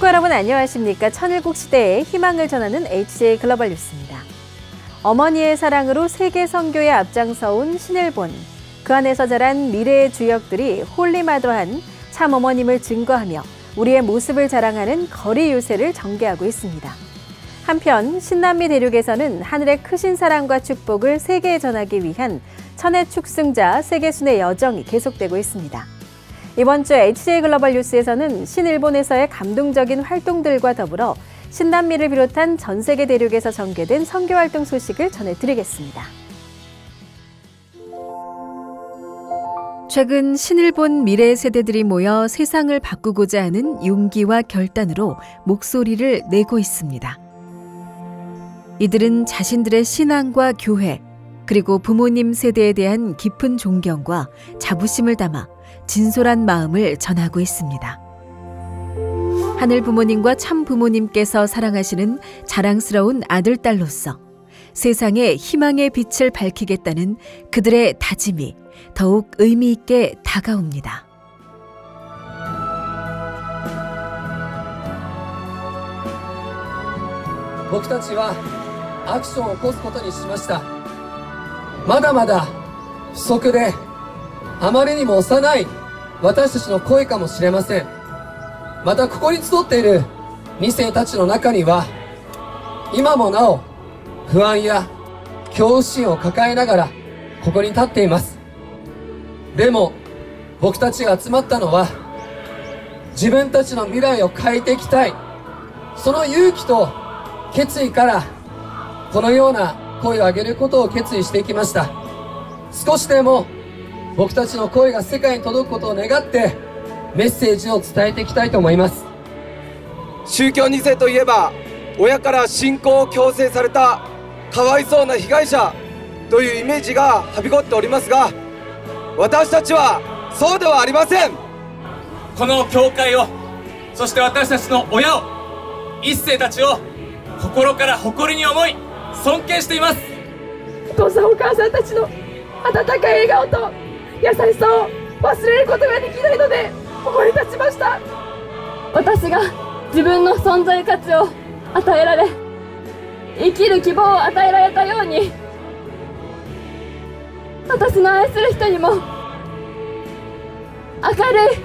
식구 여러분 안녕하십니까? 천일국 시대의 희망을 전하는 HJ 글로벌 뉴스입니다. 어머니의 사랑으로 세계 선교에 앞장서온 신일본. 그 안에서 자란 미래의 주역들이 홀리마더한 참 어머님을 증거하며 우리의 모습을 자랑하는 거리 유세를 전개하고 있습니다. 한편 신남미 대륙에서는 하늘의 크신 사랑과 축복을 세계에 전하기 위한 천의 축승자 세계순의 여정이 계속되고 있습니다. 이번 주 HJ 글로벌 뉴스에서는 신일본에서의 감동적인 활동들과 더불어 신남미를 비롯한 전 세계 대륙에서 전개된 선교활동 소식을 전해드리겠습니다. 최근 신일본 미래 세대들이 모여 세상을 바꾸고자 하는 용기와 결단으로 목소리를 내고 있습니다. 이들은 자신들의 신앙과 교회, 그리고 부모님 세대에 대한 깊은 존경과 자부심을 담아 진솔한 마음을 전하고 있습니다. 하늘 부모님과 참 부모님께서 사랑하시는 자랑스러운 아들, 딸로서 세상에 희망의 빛을 밝히겠다는 그들의 다짐이 더욱 의미 있게 다가옵니다.僕たちはアクションを起こすことにしました。まだまだ不足であまりにも幼い私たちの声かもしれません。またここに集っている2世たちの中には今もなお不安や恐怖心を抱えながらここに立っています。でも僕たちが集まったのは自分たちの未来を変えていきたい、その勇気と決意からこのような声を上げることを決意していきました。少しでも僕たちの声が世界に届くことを願ってメッセージを伝えていきたいと思います。宗教2世といえば親から信仰を強制されたかわいそうな被害者というイメージがはびこっておりますが、私たちはそうではありません。この教会を、そして私たちの親を、一世たちを心から誇りに思い尊敬しています。お父さんお母さんたちの温かい笑顔と優しさを忘れることができないので誇り立ちました。私が自分の存在価値を与えられ、生きる希望を与えられたように、私の愛する人にも明るい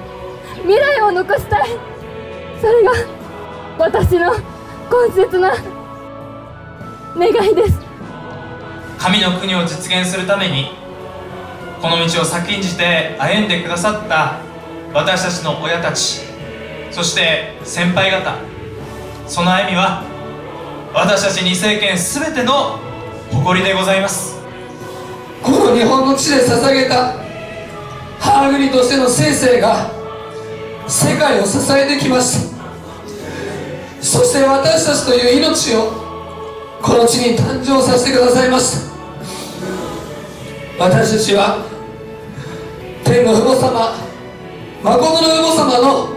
未来を残したい。それが私の懇切な願いです。神の国を実現するためにこの道を先んじて歩んでくださった私たちの親たち、そして先輩方、その歩みは私たち二世圏すべての誇りでございます。この日本の地で捧げた母国としての生々が世界を支えてきました。そして私たちという命をこの地に誕生させてくださいました。私たちは天の父母様、誠の父母様の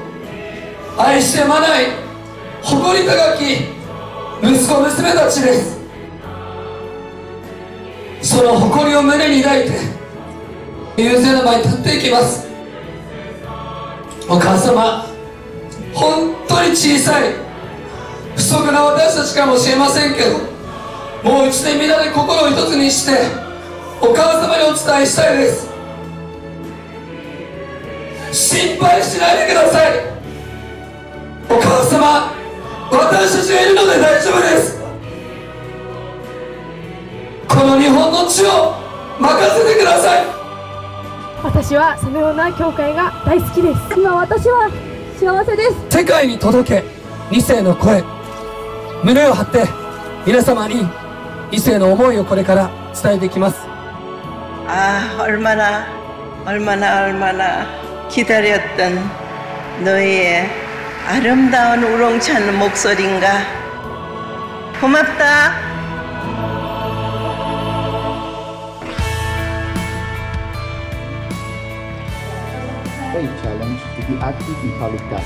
愛してやまない誇り高き息子娘たちです。その誇りを胸に抱いて優勢の前に立っていきます。お母様、本当に小さい不足な私たちかもしれませんけど、もう一度皆で心を一つにしてお母様にお伝えしたいです。心配しないでください。お母様、私たちがいるので大丈夫です。この日本の地を任せてください。私はそのような教会が大好きです。今私は幸せです。世界に届け2世の声、胸を張って皆様に2世の思いをこれから伝えていきます。얼마나 기다렸던 너희의 아름다운 우렁찬 목소리인가. 고맙다. A challenge to be active in public tasks.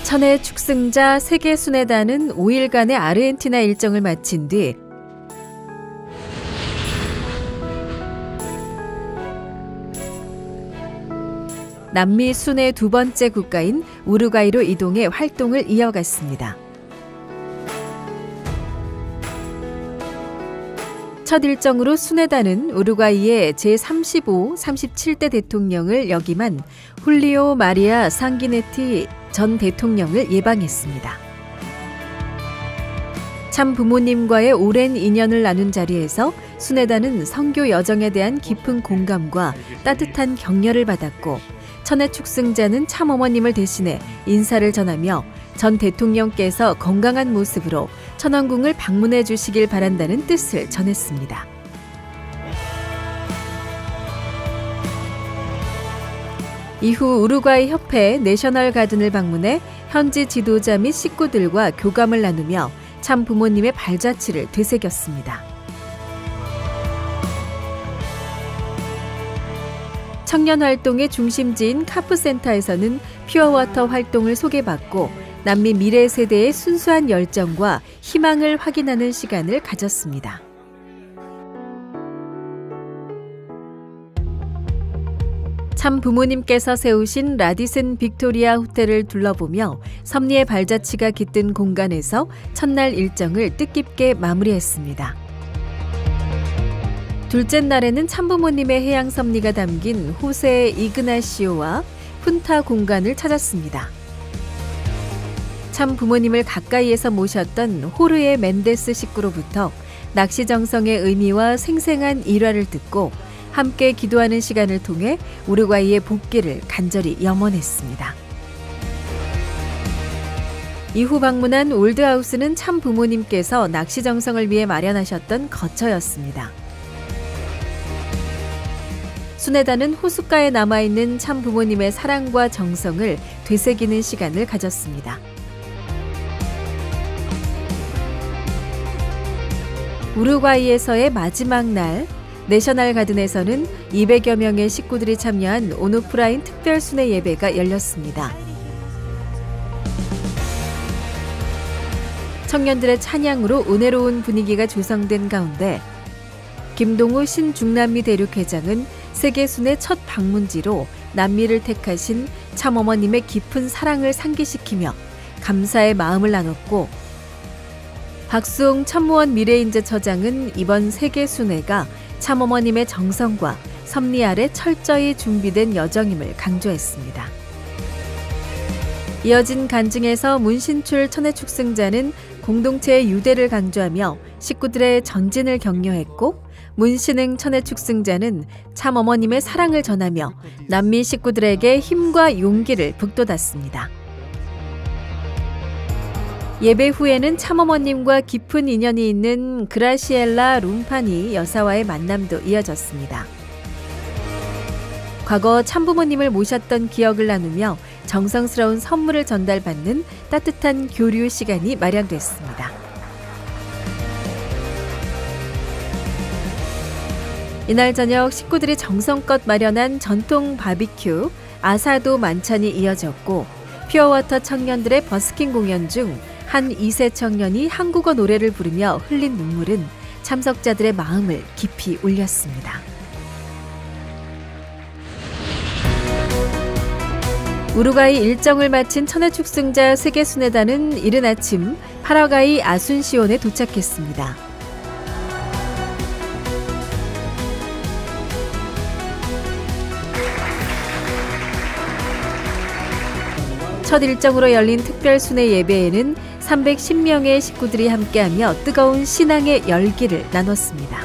천의 축승자 세계순회단은 5일간의 아르헨티나 일정을 마친 뒤 남미 순회 두 번째 국가인 우루과이로 이동해 활동을 이어갔습니다. 첫 일정으로 순회단은 우루과이의 제35, 37대 대통령을 역임한 훌리오 마리아 상기네티 전 대통령을 예방했습니다. 참 부모님과의 오랜 인연을 나눈 자리에서 순회단은 선교 여정에 대한 깊은 공감과 따뜻한 격려를 받았고, 천의 축승자는 참 어머님을 대신해 인사를 전하며 전 대통령께서 건강한 모습으로 천왕궁을 방문해 주시길 바란다는 뜻을 전했습니다. 이후 우루과이 협회 내셔널 가든을 방문해 현지 지도자 및 식구들과 교감을 나누며 참 부모님의 발자취를 되새겼습니다. 청년 활동의 중심지인 카프센터에서는 퓨어워터 활동을 소개받고 남미 미래 세대의 순수한 열정과 희망을 확인하는 시간을 가졌습니다. 참 부모님께서 세우신 라디슨 빅토리아 호텔을 둘러보며 섭리의 발자취가 깃든 공간에서 첫날 일정을 뜻깊게 마무리했습니다. 둘째 날에는 참부모님의 해양 섭리가 담긴 호세 이그나시오와 푼타 공간을 찾았습니다. 참 부모님을 가까이에서 모셨던 호르에 멘데스 식구로부터 낚시 정성의 의미와 생생한 일화를 듣고 함께 기도하는 시간을 통해 우루과이의 복귀를 간절히 염원했습니다. 이후 방문한 올드하우스는 참 부모님께서 낚시 정성을 위해 마련하셨던 거처였습니다. 순회단은 호숫가에 남아있는 참 부모님의 사랑과 정성을 되새기는 시간을 가졌습니다. 우루과이에서의 마지막 날, 내셔널 가든에서는 200여 명의 식구들이 참여한 오노프라인 특별 순회 예배가 열렸습니다. 청년들의 찬양으로 은혜로운 분위기가 조성된 가운데 김동우 신중남미 대륙회장은 세계순회 첫 방문지로 남미를 택하신 참 어머님의 깊은 사랑을 상기시키며 감사의 마음을 나눴고, 박수홍 천무원 미래인재처장은 이번 세계순회가 참 어머님의 정성과 섭리 아래 철저히 준비된 여정임을 강조했습니다. 이어진 간증에서 문신출 천의 축승자는 공동체의 유대를 강조하며 식구들의 전진을 격려했고, 문신흥 천의 축승자는 참 어머님의 사랑을 전하며 남미 식구들에게 힘과 용기를 북돋았습니다. 예배 후에는 참 어머님과 깊은 인연이 있는 그라시엘라 룸파니 여사와의 만남도 이어졌습니다. 과거 참부모님을 모셨던 기억을 나누며 정성스러운 선물을 전달받는 따뜻한 교류 시간이 마련됐습니다. 이날 저녁 식구들이 정성껏 마련한 전통 바비큐 아사도 만찬이 이어졌고, 퓨어워터 청년들의 버스킹 공연 중 한 2세 청년이 한국어 노래를 부르며 흘린 눈물은 참석자들의 마음을 깊이 울렸습니다. 우루과이 일정을 마친 천의 축승자 세계순회단은 이른 아침 파라과이 아순시온에 도착했습니다. 첫 일정으로 열린 특별순회 예배에는 310명의 식구들이 함께하며 뜨거운 신앙의 열기를 나눴습니다.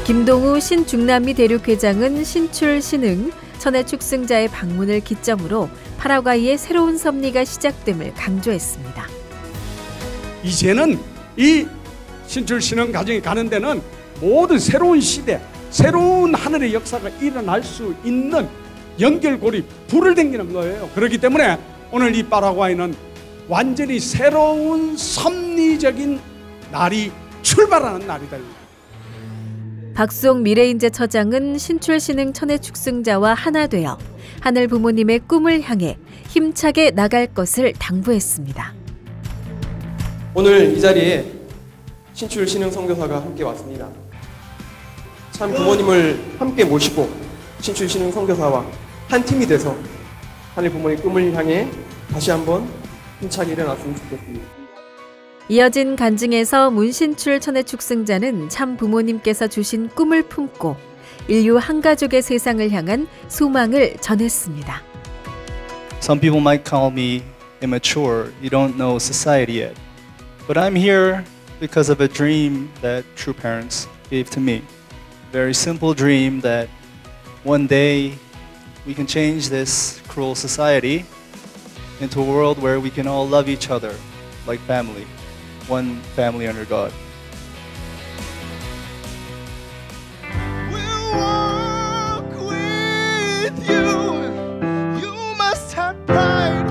김동우 신중남미 대륙회장은 신출 신흥 천의 축승자의 방문을 기점으로 파라과이의 새로운 섭리가 시작됨을 강조했습니다. 이제는 이 신출 신흥 가정이 가는 데는 모든 새로운 시대, 새로운 하늘의 역사가 일어날 수 있는 연결고리, 불을 당기는 거예요. 그렇기 때문에 오늘 이 파라과이는 완전히 새로운 섭리적인 날이 출발하는 날이다. 박수옥 미래인재처장은 신출신흥 천혜축승자와 하나 되어 하늘 부모님의 꿈을 향해 힘차게 나갈 것을 당부했습니다. 오늘 이 자리에 신출신흥 선교사가 함께 왔습니다. 참 부모님을 함께 모시고 신출신흥 선교사와 한 팀이 돼서 하늘 부모님 꿈을 향해 다시 한번 힘차게 일어났으면 좋겠습니다. 이어진 간증에서 문신출 천혜축승자는 참 부모님께서 주신 꿈을 품고 인류 한 가족의 세상을 향한 소망을 전했습니다. Some people might call me immature. You don't know society yet. But I'm here because of a dream that true parents gave to me. Very simple dream that one day we can change this cruel society into a world where we can all love each other like family, one family under God. We'll walk with you. You must have pride.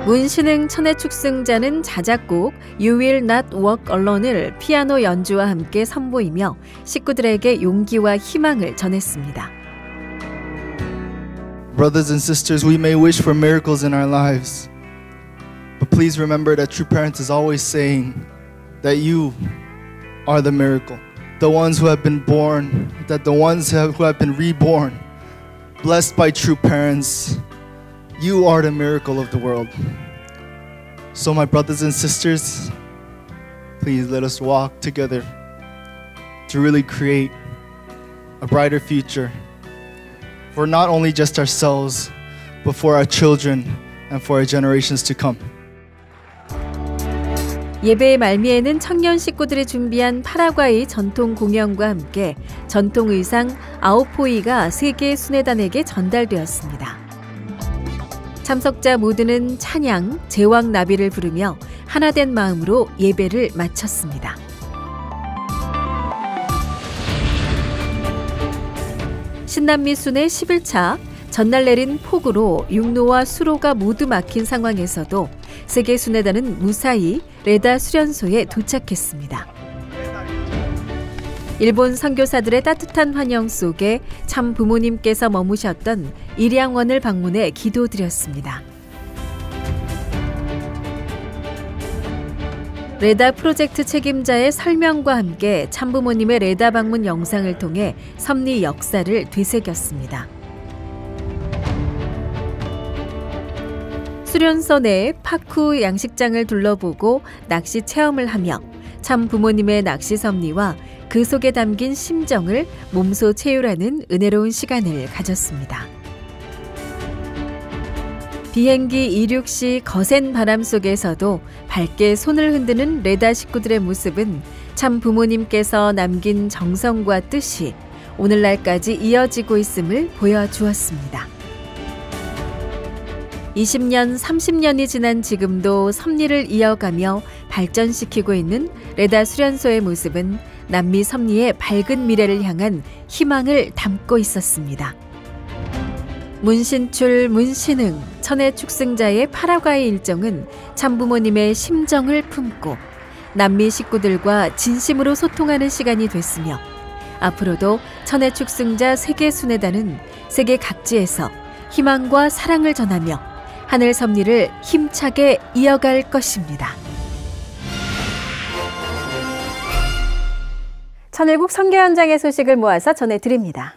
문신흥 천혜축승자는 자작곡 You Will Not Walk Alone을 피아노 연주와 함께 선보이며 식구들에게 용기와 희망을 전했습니다. Brothers and sisters, we may wish for miracles in our lives, but please remember that true parents is always saying that you are the miracle. The ones who have been born, that the ones who have been reborn, blessed by true parents, you are the miracle of the world. So my brothers and sisters, please let us walk together to really create a brighter future for not only just ourselves, but for our children and for our generations to come. 예배의 말미에는 청년 식구들이 준비한 파라과이 전통 공연과 함께 전통 의상 아오포이가 세계 순회단에게 전달되었습니다. 참석자 모두는 찬양, 제왕 나비를 부르며 하나된 마음으로 예배를 마쳤습니다. 신남미 순회 11차, 전날 내린 폭우로 육로와 수로가 모두 막힌 상황에서도 세계 순회단은 무사히 레다 수련소에 도착했습니다. 일본 선교사들의 따뜻한 환영 속에 참 부모님께서 머무셨던 일양원을 방문해 기도드렸습니다. 레다 프로젝트 책임자의 설명과 함께 참부모님의 레다 방문 영상을 통해 섭리 역사를 되새겼습니다. 수련소 내 파쿠 양식장을 둘러보고 낚시 체험을 하며 참 부모님의 낚시 섭리와 그 속에 담긴 심정을 몸소 체휼하는 은혜로운 시간을 가졌습니다. 비행기 이륙 시 거센 바람 속에서도 밝게 손을 흔드는 레다 식구들의 모습은 참 부모님께서 남긴 정성과 뜻이 오늘날까지 이어지고 있음을 보여주었습니다. 20년, 30년이 지난 지금도 섭리를 이어가며 발전시키고 있는 레다 수련소의 모습은 남미 섭리의 밝은 미래를 향한 희망을 담고 있었습니다. 문신출, 문신흥, 천혜축승자의 파라과이 일정은 참부모님의 심정을 품고 남미 식구들과 진심으로 소통하는 시간이 됐으며 앞으로도 천혜축승자 세계순회단은 세계 각지에서 희망과 사랑을 전하며 하늘 섭리를 힘차게 이어갈 것입니다. 천일국 선교 현장의 소식을 모아서 전해드립니다.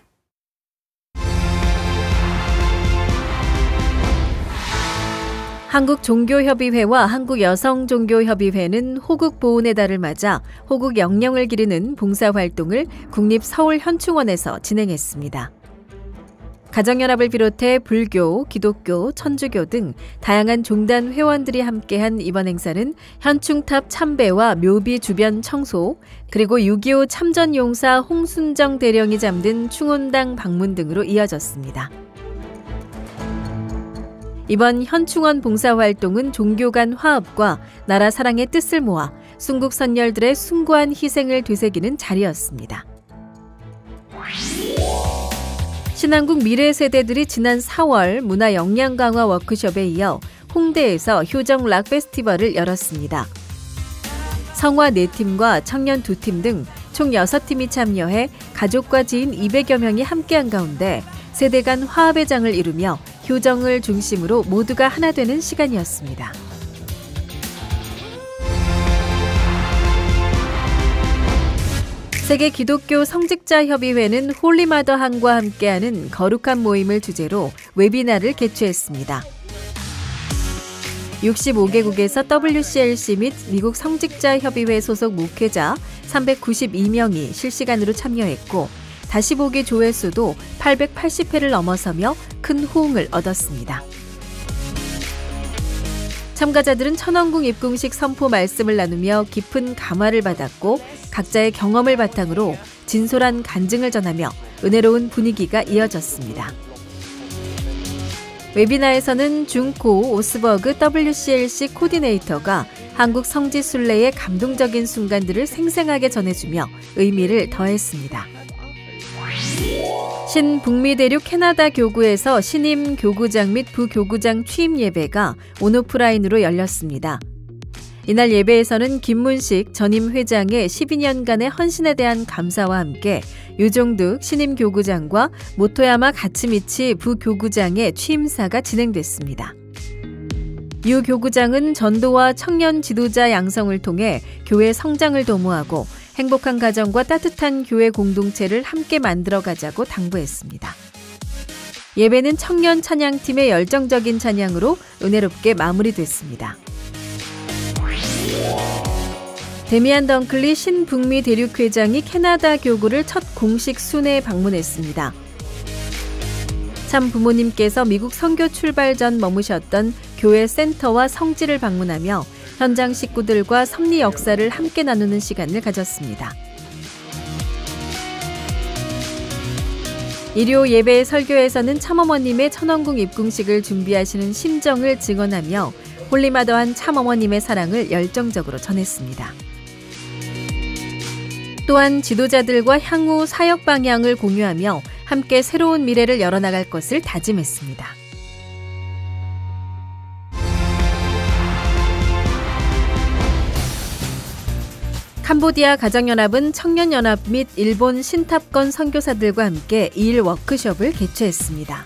한국종교협의회와 한국여성종교협의회는 호국 보훈의 달을 맞아 호국 영령을 기리는 봉사활동을 국립서울현충원에서 진행했습니다. 가정연합을 비롯해 불교, 기독교, 천주교 등 다양한 종단 회원들이 함께한 이번 행사는 현충탑 참배와 묘비 주변 청소, 그리고 6.25 참전용사 홍순정 대령이 잠든 충원당 방문 등으로 이어졌습니다. 이번 현충원 봉사활동은 종교 간 화합과 나라 사랑의 뜻을 모아 순국 선열들의 숭고한 희생을 되새기는 자리였습니다. 신한국 미래 세대들이 지난 4월 문화 역량 강화 워크숍에 이어 홍대에서 효정 락 페스티벌을 열었습니다. 성화 4팀과 청년 2팀 등 총 6팀이 참여해 가족과 지인 200여 명이 함께한 가운데 세대 간 화합의 장을 이루며 효정을 중심으로 모두가 하나 되는 시간이었습니다. 세계 기독교 성직자협의회는 홀리마더항과 함께하는 거룩한 모임을 주제로 웨비나를 개최했습니다. 65개국에서 WCLC 및 미국 성직자협의회 소속 목회자 392명이 실시간으로 참여했고 다시 보기 조회수도 880회를 넘어서며 큰 호응을 얻었습니다. 참가자들은 천왕궁 입궁식 선포 말씀을 나누며 깊은 감화를 받았고 각자의 경험을 바탕으로 진솔한 간증을 전하며 은혜로운 분위기가 이어졌습니다. 웨비나에서는 중코 오스버그 WCLC 코디네이터가 한국 성지 순례의 감동적인 순간들을 생생하게 전해주며 의미를 더했습니다. 신북미 대륙 캐나다 교구에서 신임 교구장 및 부교구장 취임 예배가 온오프라인으로 열렸습니다. 이날 예배에서는 김문식 전임 회장의 12년간의 헌신에 대한 감사와 함께 유종득 신임 교구장과 모토야마 가츠미치 부교구장의 취임사가 진행됐습니다. 유 교구장은 전도와 청년 지도자 양성을 통해 교회 성장을 도모하고 행복한 가정과 따뜻한 교회 공동체를 함께 만들어가자고 당부했습니다. 예배는 청년 찬양팀의 열정적인 찬양으로 은혜롭게 마무리됐습니다. 데미안 덩클리 신북미 대륙 회장이 캐나다 교구를 첫 공식 순회에 방문했습니다. 참 부모님께서 미국 선교 출발 전 머무셨던 교회 센터와 성지를 방문하며 현장 식구들과 섭리 역사를 함께 나누는 시간을 가졌습니다. 일요 예배 설교에서는 참어머님의 천왕궁 입궁식을 준비하시는 심정을 증언하며 홀리마더한 참어머님의 사랑을 열정적으로 전했습니다. 또한 지도자들과 향후 사역 방향을 공유하며 함께 새로운 미래를 열어나갈 것을 다짐했습니다. 캄보디아 가정연합은 청년연합 및 일본 신탑권 선교사들과 함께 2일 워크숍을 개최했습니다.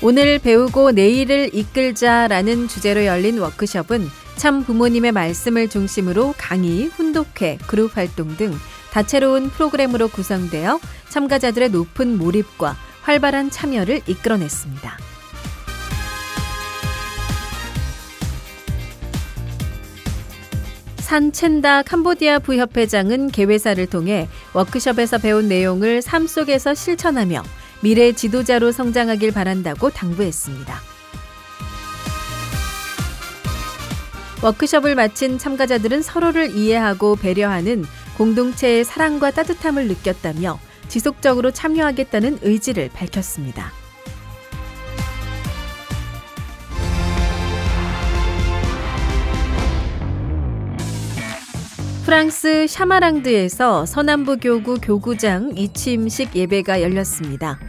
오늘 배우고 내일을 이끌자라는 주제로 열린 워크숍은 참 부모님의 말씀을 중심으로 강의, 훈독회, 그룹 활동 등 다채로운 프로그램으로 구성되어 참가자들의 높은 몰입과 활발한 참여를 이끌어냈습니다. 산첸다 캄보디아 부협회장은 개회사를 통해 워크숍에서 배운 내용을 삶 속에서 실천하며 미래 지도자로 성장하길 바란다고 당부했습니다. 워크숍을 마친 참가자들은 서로를 이해하고 배려하는 공동체의 사랑과 따뜻함을 느꼈다며 지속적으로 참여하겠다는 의지를 밝혔습니다. 프랑스 샤마랑드에서 서남부 교구 교구장 이취임식 예배가 열렸습니다.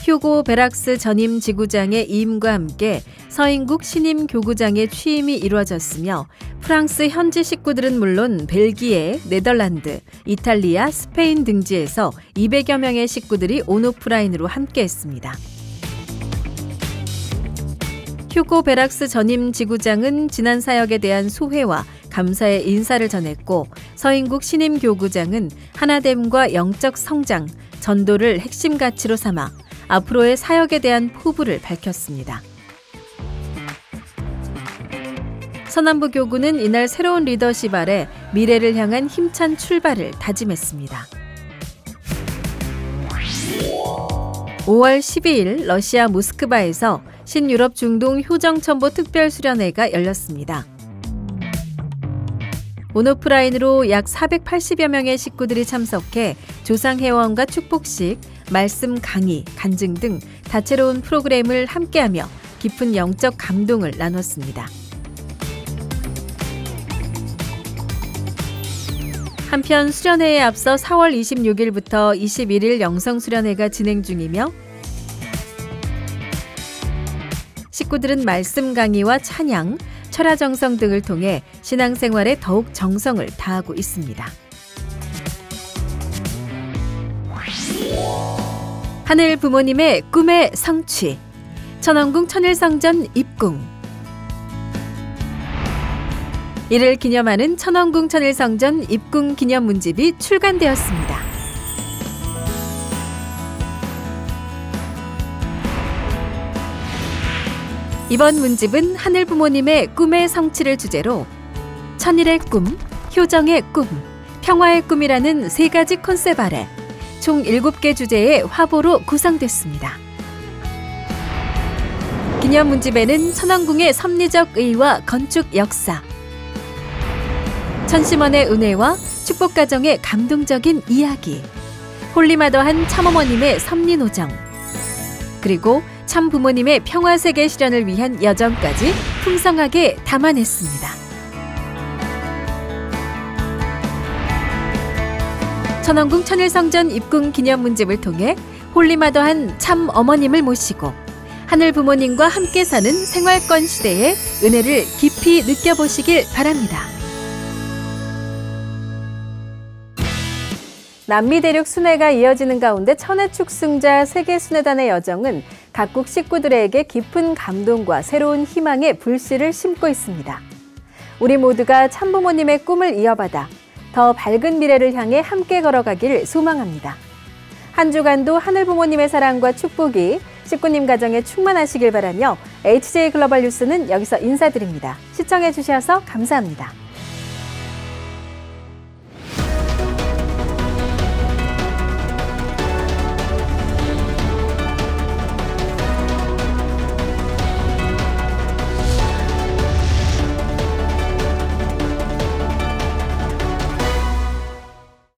휴고 베락스 전임 지구장의 이임과 함께 서인국 신임 교구장의 취임이 이루어졌으며 프랑스 현지 식구들은 물론 벨기에, 네덜란드, 이탈리아, 스페인 등지에서 200여 명의 식구들이 온오프라인으로 함께했습니다. 휴고 베락스 전임 지구장은 지난 사역에 대한 소회와 감사의 인사를 전했고 서인국 신임 교구장은 하나됨과 영적 성장, 전도를 핵심 가치로 삼아 앞으로의 사역에 대한 포부를 밝혔습니다. 서남부 교구는 이날 새로운 리더십 아래 미래를 향한 힘찬 출발을 다짐했습니다. 5월 12일 러시아 모스크바에서 신유럽 중동 효정천보 특별수련회가 열렸습니다. 온오프라인으로 약 480여 명의 식구들이 참석해 조상회원과 축복식, 말씀 강의, 간증 등 다채로운 프로그램을 함께하며 깊은 영적 감동을 나눴습니다. 한편 수련회에 앞서 4월 26일부터 21일 영성수련회가 진행 중이며 식구들은 말씀 강의와 찬양, 철야정성 등을 통해 신앙생활에 더욱 정성을 다하고 있습니다. 하늘 부모님의 꿈의 성취, 천왕궁 천일성전 입궁. 이를 기념하는 천왕궁 천일성전 입궁 기념 문집이 출간되었습니다. 이번 문집은 하늘 부모님의 꿈의 성취를 주제로 천일의 꿈, 효정의 꿈, 평화의 꿈이라는 3가지 컨셉 아래 총 7개 주제의 화보로 구성됐습니다. 기념 문집에는 천왕궁의 섭리적 의와 건축 역사, 천심원의 은혜와 축복가정의 감동적인 이야기, 홀리마더한 참어머님의 섭리노정, 그리고 참부모님의 평화세계 실현을 위한 여정까지 풍성하게 담아냈습니다. 천왕궁 천일성전 입궁 기념 문집을 통해 홀리마더한 참어머님을 모시고 하늘 부모님과 함께 사는 생활권 시대의 은혜를 깊이 느껴보시길 바랍니다. 남미 대륙 순회가 이어지는 가운데 천해축 승자 세계순회단의 여정은 각국 식구들에게 깊은 감동과 새로운 희망의 불씨를 심고 있습니다. 우리 모두가 참부모님의 꿈을 이어받아 더 밝은 미래를 향해 함께 걸어가길 소망합니다. 한 주간도 하늘 부모님의 사랑과 축복이 식구님 가정에 충만하시길 바라며 HJ 글로벌 뉴스는 여기서 인사드립니다. 시청해 주셔서 감사합니다.